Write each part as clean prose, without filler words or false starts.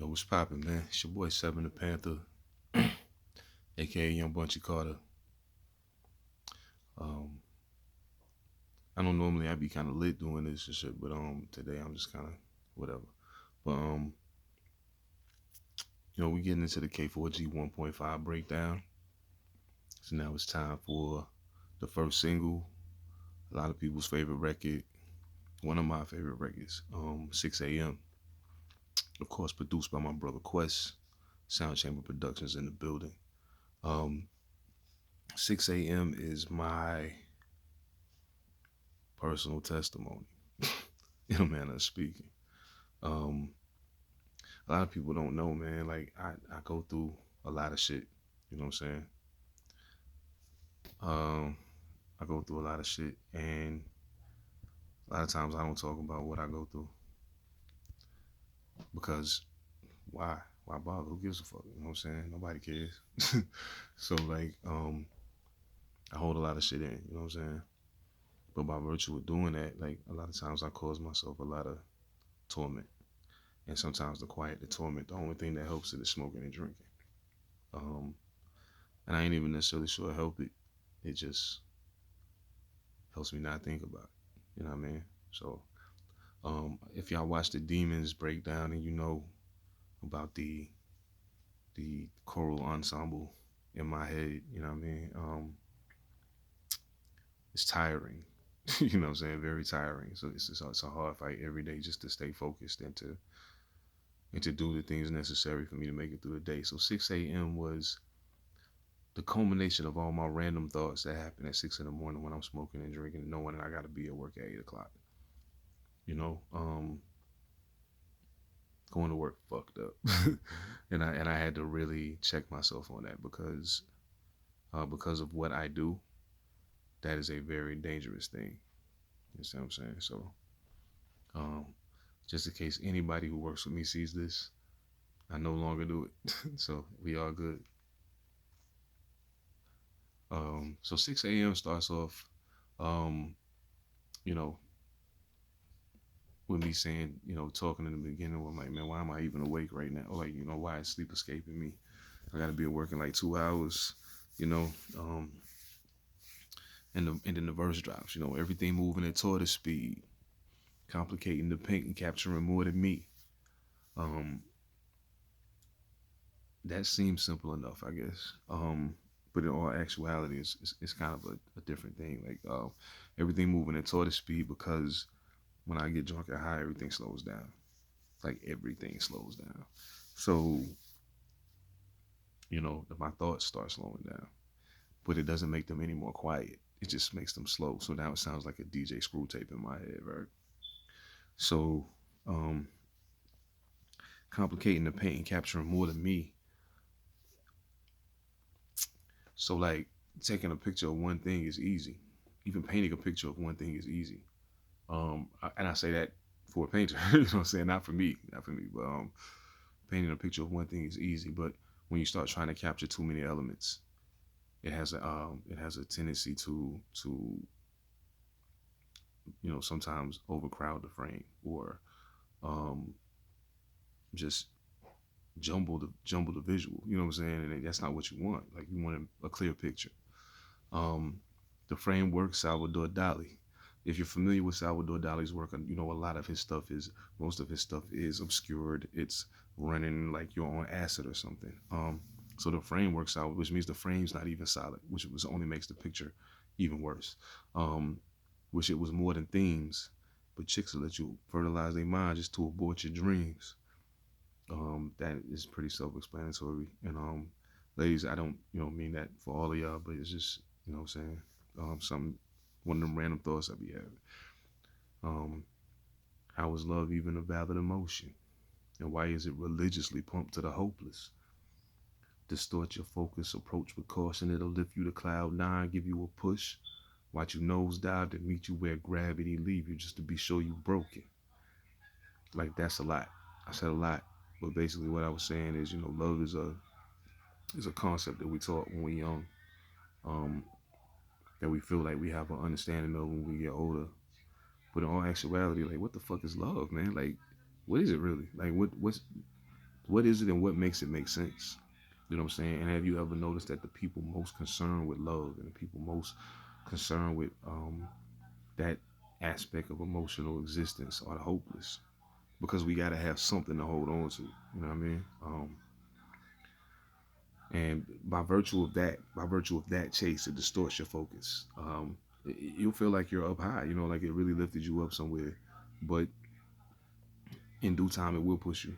Yo, what's poppin', man? It's your boy Seven the Panther, aka Young Bunchy Carter. Um, I know normally I'd be kind of lit doing this and shit, but today I'm just kind of whatever. But we getting into the K4G 1.5 breakdown. So now it's time for the first single. A lot of people's favorite record, one of my favorite records. 6 a.m. Of course, produced by my brother Quest. Sound Chamber Productions in the building. Um, 6 a.m. is my personal testimony, in a manner of speaking. Um, a lot of people don't know, man. Like I go through a lot of shit. You know what I'm saying? Um, I go through a lot of shit, and a lot of times I don't talk about what I go through because why? Why bother? Who gives a fuck? You know what I'm saying? Nobody cares. So like, I hold a lot of shit in. You know what I'm saying? But by virtue of doing that, like a lot of times I cause myself a lot of torment. And sometimes to quiet the torment, the only thing that helps it is smoking and drinking. Um, and I ain't even necessarily sure help it. It just helps me not think about it. You know what I mean? So if y'all watch the Demons breakdown and you know about the choral ensemble in my head, you know what I mean? It's tiring. You know what I'm saying? Very tiring. So it's a hard fight every day just to stay focused and to do the things necessary for me to make it through the day. So 6 a.m. was the culmination of all my random thoughts that happen at 6 in the morning when I'm smoking and drinking and knowing that I got to be at work at 8 o'clock. You know, going to work fucked up, and I had to really check myself on that because of what I do. That is a very dangerous thing. You see what I'm saying? So, um, just in case anybody who works with me sees this, I no longer do it. So we all good. So 6 a.m. starts off, um, you know, with me saying, talking in the beginning, I'm like, man, why am I even awake right now? Or like, why is sleep escaping me? I gotta be at work in like 2 hours, you know. And then the verse drops, everything moving at tortoise speed, complicating the paint and capturing more than me. Um, that seems simple enough, I guess. But in all actuality, it's kind of a different thing. Like everything moving at tortoise speed because when I get drunk and high, everything slows down. Like everything slows down. So, my thoughts start slowing down. But it doesn't make them any more quiet. It just makes them slow. So now it sounds like a DJ screw tape in my head, right? So, um, complicating the paint and capturing more than me. So like taking a picture of one thing is easy. Even painting a picture of one thing is easy. And I say that for a painter, you know what I'm saying? Not for me, but painting a picture of one thing is easy. But when you start trying to capture too many elements, it has a tendency to sometimes overcrowd the frame or um, just jumble the visual. You know what I'm saying? And that's not what you want. Like you want a clear picture. Um, the framework Salvador Dali. If you're familiar with Salvador Dali's work, you know a lot of his stuff is most of his stuff is obscured. It's running like you're on acid or something. So the framework solid, which means the frame's not even solid, which was only makes the picture even worse. Um, Wish it was more than themes, but chicks will let you fertilize their mind just to abort your dreams. That is pretty self-explanatory. And ladies, I don't mean that for all of y'all, but it's just what I'm saying, something one of them random thoughts I be having. Um, how is love even a valid emotion? And why is it religiously pumped to the hopeless? Distort your focus, approach with caution, it'll lift you to cloud nine, give you a push. Watch you nosedive to meet you where gravity leave you just to be sure you broken. Like that's a lot. I said a lot. But basically what I was saying is, love is a concept that we taught when we young, um, that we feel like we have an understanding of when we get older. But in all actuality, like what the fuck is love, man? Like, what is it really? Like what's What is it and what makes it make sense? You know what I'm saying? And have you ever noticed that the people most concerned with love and the people most concerned with that aspect of emotional existence are the hopeless? Because we got to have something to hold on to. You know what I mean? And by virtue of that chase, it distorts your focus. You'll feel like you're up high. You know, like it really lifted you up somewhere, but in due time, it will push you.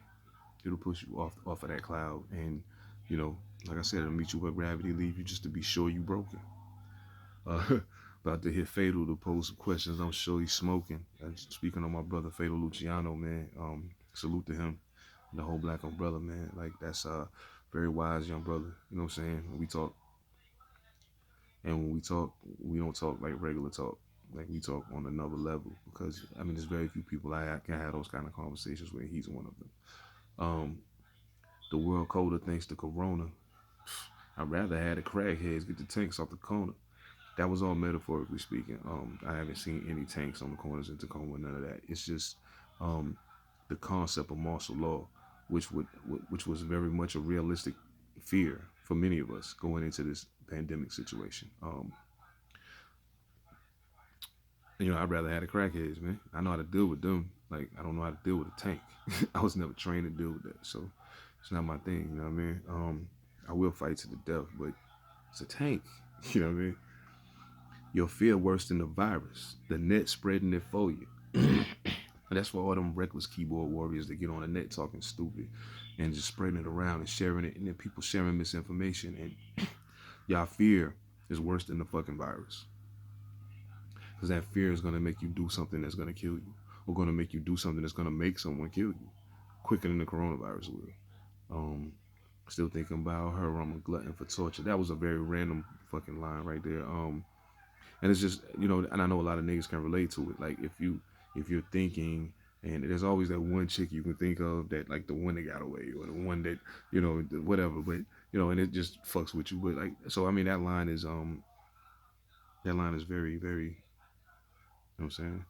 It'll push you off of that cloud, and you know, like I said, it'll meet you where gravity leaves you, just to be sure you broken. Uh, about to hit Fatal to pose some questions. I'm sure he's smoking. And speaking on my brother Fatal Luciano, man, salute to him and the whole Black Umbrella, man. Like that's very wise young brother. You know what I'm saying? When we talk, and when we talk, we don't talk like regular talk. Like we talk on another level because I mean, there's very few people I can have those kind of conversations with. He's one of them. Um, the world colder thanks to Corona. I'd rather have the crackheads get the tanks off the corner. That was all metaphorically speaking. I haven't seen any tanks on the corners in Tacoma, none of that. It's just um, the concept of martial law, which was very much a realistic fear for many of us going into this pandemic situation. You know, I'd rather have the crackheads, man. I know how to deal with them. Like I don't know how to deal with a tank. I was never trained to deal with that, so it's not my thing. You know what I mean? I will fight to the death, but it's a tank. You know what I mean? You'll feel worse than the virus. The net spreading it for you. And that's for all them reckless keyboard warriors that get on the net talking stupid and just spreading it around and sharing it, and then people sharing misinformation. And y'all fear is worse than the fucking virus, because that fear is gonna make you do something that's gonna kill you, or gonna make you do something that's gonna make someone kill you, quicker than the coronavirus will. Um, Still thinking about her. I'm a glutton for torture. That was a very random fucking line right there. And it's just and I know a lot of niggas can relate to it. Like if you're thinking, and there's always that one chick you can think of, that like the one that got away, or the one that whatever, but and it just fucks with you. But like, so I mean, that line is very very, what I'm saying,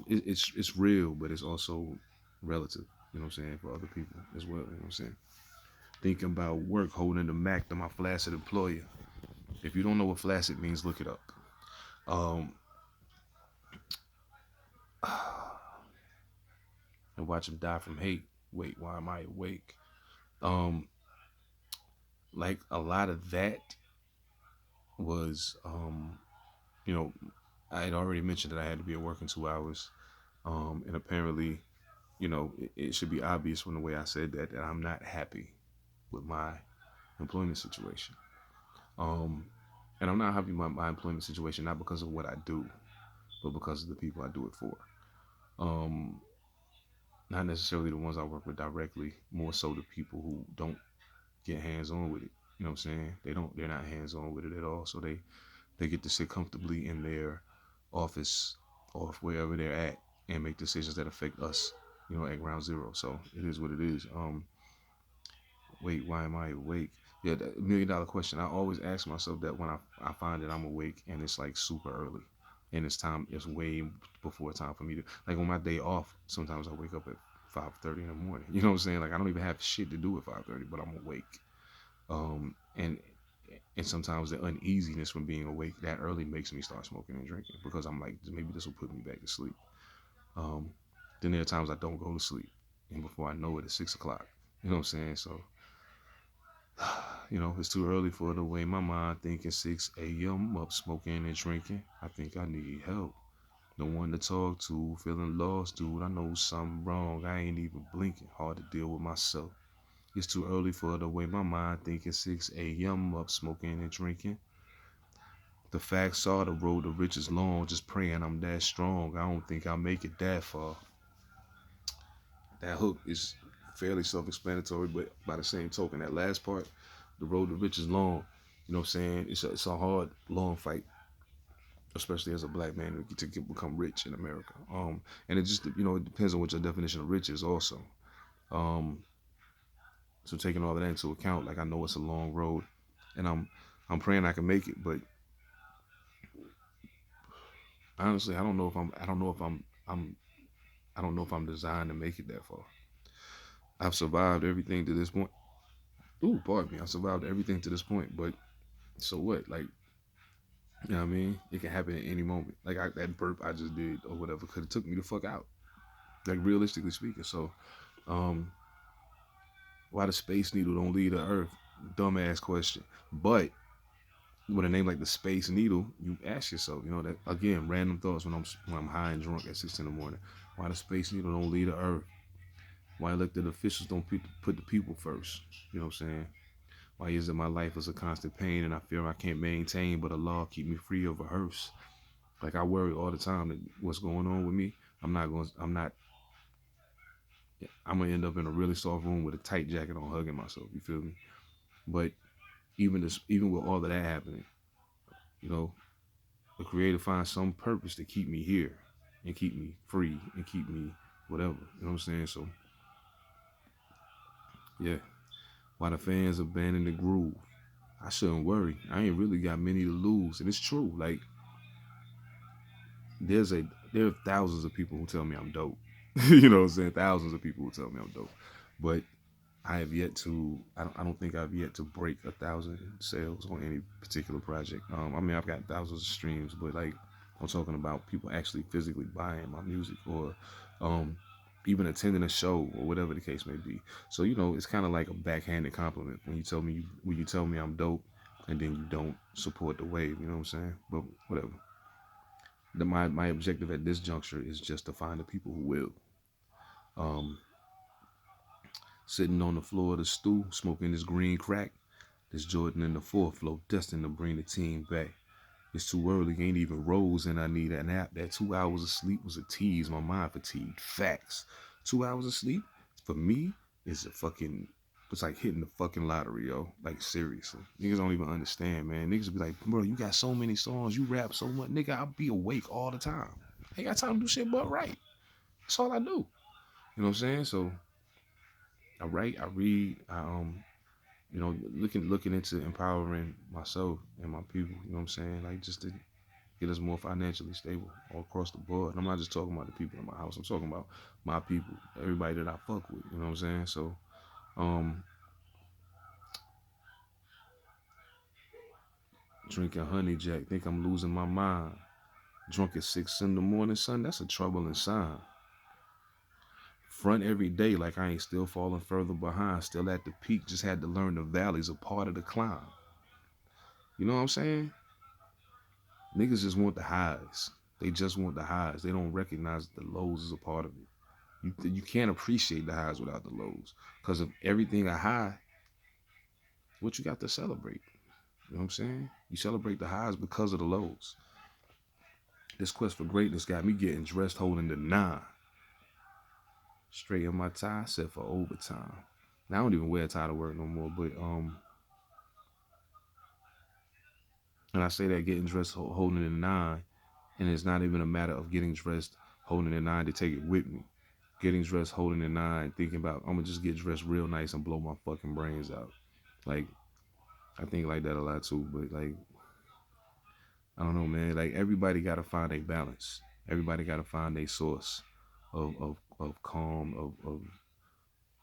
it's real, but it's also relative, what I'm saying, for other people as well, what I'm saying. Thinking about work, holding the Mac to my flaccid employer. If you don't know what flaccid means, look it up. um and watch him die from hate. Wait, why am I awake? Um, like a lot of that was, you know, I had already mentioned that I had to be at work in 2 hours, and apparently, it should be obvious from the way I said that I'm not happy with my employment situation. Um, and I'm not happy with my employment situation not because of what I do, but because of the people I do it for. Um, Not necessarily the ones I work with directly, more so the people who don't get hands on with it. You know what I'm saying? They're not hands on with it at all. So they get to sit comfortably in their office or wherever they're at and make decisions that affect us, at ground zero. So it is what it is. Wait, why am I awake? Yeah, that $1 million question. I always ask myself that when I find that I'm awake and it's like super early. And it's way before time for me to, like, on my day off, sometimes I wake up at 5:30 in the morning. You know what I'm saying? Like I don't even have shit to do at 5:30, but I'm awake. And sometimes the uneasiness from being awake that early makes me start smoking and drinking, because I'm like, maybe this will put me back to sleep. Um, then there are times I don't go to sleep, and before I know it, it's 6 o'clock. You know what I'm saying? So, it's too early for the way my mind thinking. 6 a.m. up smoking and drinking. I think I need help. No one to talk to. Feeling lost, dude. I know something wrong. I ain't even blinking. Hard to deal with myself. It's too early for the way my mind thinking. 6 a.m. up smoking and drinking. The facts are the road to riches long. Just praying I'm that strong. I don't think I'll make it that far. That hook is fairly self-explanatory, but by the same token, that last part, the road to riches long. You know what I'm saying? It's a hard, long fight, especially as a black man to become rich in America. And it just it depends on what your definition of rich is also. Um, so taking all of that into account, like I know it's a long road, and I'm praying I can make it, but honestly, I don't know if I'm designed to make it that far. I've survived everything to this point. Ooh, pardon me. I survived everything to this point, but so what? Like, you know what I mean? It can happen at any moment. Like that burp I just did or whatever could have took me the fuck out. Like realistically speaking. So, um, why the Space Needle don't leave the Earth? Dumbass question. But with a name like the Space Needle, you ask yourself, you know, that again, random thoughts when I'm high and drunk at 6 in the morning. Why the Space Needle don't leave the Earth? Why elected officials don't put the people first? You know what I'm saying? Why is it my life is a constant pain and I fear I can't maintain, but a law keep me free of a hearse? Like I worry all the time that what's going on with me. I'm gonna end up in a really soft room with a tight jacket on, hugging myself. You feel me? But even with all of that happening, you know, the Creator finds some purpose to keep me here and keep me free and keep me whatever. You know what I'm saying? So yeah, why the fans abandon the groove? I shouldn't worry. I ain't really got many to lose, and it's true. Like there's a there are thousands of people who tell me I'm dope. You know what I'm saying? Thousands of people who tell me I'm dope, but I have yet to. I don't think I've yet to break 1,000 sales on any particular project. I mean, I've got thousands of streams, but like, I'm talking about people actually physically buying my music or, um, even attending a show or whatever the case may be. So you know, it's kind of like a backhanded compliment when you tell me I'm dope, and then you don't support the wave. You know what I'm saying? But whatever. My objective at this juncture is just to find the people who will. Um, Sitting on the floor of the stool, smoking this green crack. This Jordan in the fourth flow, destined to bring the team back. It's too early, ain't even rose, and I need a nap. That 2 hours of sleep was a tease, my mind fatigued. Facts. 2 hours of sleep, for me, is a fucking, it's like hitting the fucking lottery, yo. Like, seriously. Niggas don't even understand, man. Niggas be like, bro, you got so many songs, you rap so much. Nigga, I'll be awake all the time. I ain't got time to do shit but write. That's all I do. You know what I'm saying? So, I write, I read, looking into empowering myself and my people, you know what I'm saying? Like just to get us more financially stable all across the board. And I'm not just talking about the people in my house. I'm talking about my people, everybody that I fuck with, you know what I'm saying? So, um, drinking honey jack, think I'm losing my mind. Drunk at 6 in the morning, son, that's a troubling sign. Front every day like I ain't still falling further behind, still at the peak, just had to learn the valleys a part of the climb. You know what I'm saying? Niggas just want the highs. They just want the highs. They don't recognize that the lows is a part of it. You can't appreciate the highs without the lows. Because of everything a high, what you got to celebrate? You know what I'm saying? You celebrate the highs because of the lows. This quest for greatness got me getting dressed holding the nine. Straight in my tie, set for overtime. Now I don't even wear a tie to work no more, but and I say that getting dressed holding the nine, and it's not even a matter of getting dressed holding the nine to take it with me. Getting dressed holding the nine, thinking about I'm gonna just get dressed real nice and blow my fucking brains out. Like I think like that a lot too, but like I don't know, man. Like everybody gotta find a balance. Everybody gotta find a source of calm, of you know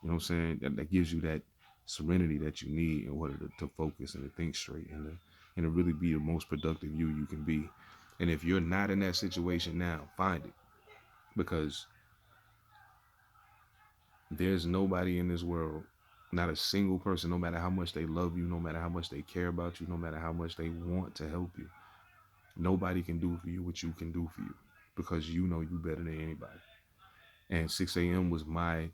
what I'm saying, that gives you that serenity that you need in order to focus and to think straight and to really be the most productive you can be. And if you're not in that situation now, find it. Because there's nobody in this world, not a single person, no matter how much they love you, no matter how much they care about you, no matter how much they want to help you, nobody can do for you what you can do for you because you know you better than anybody. And 6 a.m. was my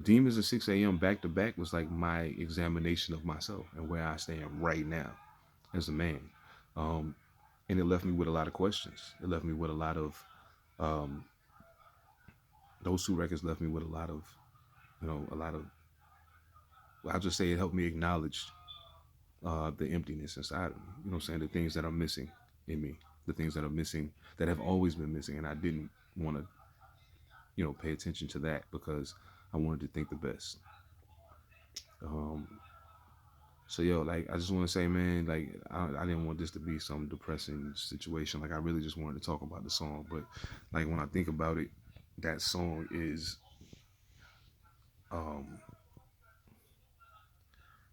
Demons at 6 a.m. back to back was like my examination of myself and where I stand right now as a man. Um, and it left me with a lot of questions. It left me with a lot of um, those two records left me with a lot of, a lot of. I'll just say it helped me acknowledge the emptiness inside of me. You know what I'm saying? The things that are missing in me, the things that are missing that have always been missing, and I didn't want to, pay attention to that because I wanted to think the best. Um, So yo, like I just want to say, man, like I didn't want this to be some depressing situation. Like I really just wanted to talk about the song, but like when I think about it, that song is um,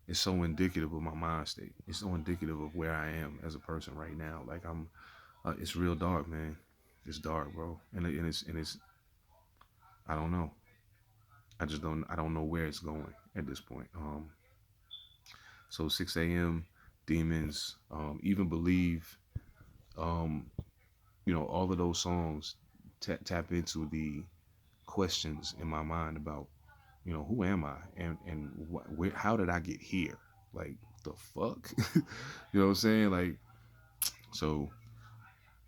it's so indicative of my mind state. It's so indicative of where I am as a person right now. Like it's real dark, man. It's dark, bro, and it's I don't know. I don't know where it's going at this point. So 6 a.m. demons, even believe, um, all of those songs tap into the questions in my mind about, who am I and how did I get here? Like the fuck, you know what I'm saying? Like so.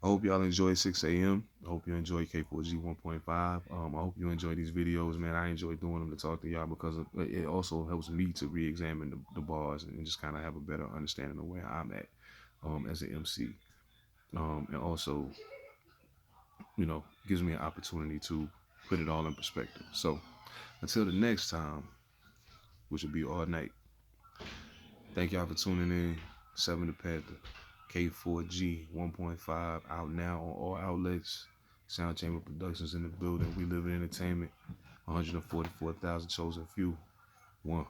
I hope y'all enjoy 6 a.m. I hope you enjoy K4G 1.5. I hope you enjoy these videos, man. I enjoy doing them to talk to y'all because it also helps me to re-examine the bars and just kind of have a better understanding of where I'm at as an MC. And also, gives me an opportunity to put it all in perspective. So until the next time, which will be all night, thank y'all for tuning in. 7 to Pantha. K4G 1.5 out now on all outlets. Sound Chamber Productions in the building. We live in entertainment. 144,000 chosen few. One.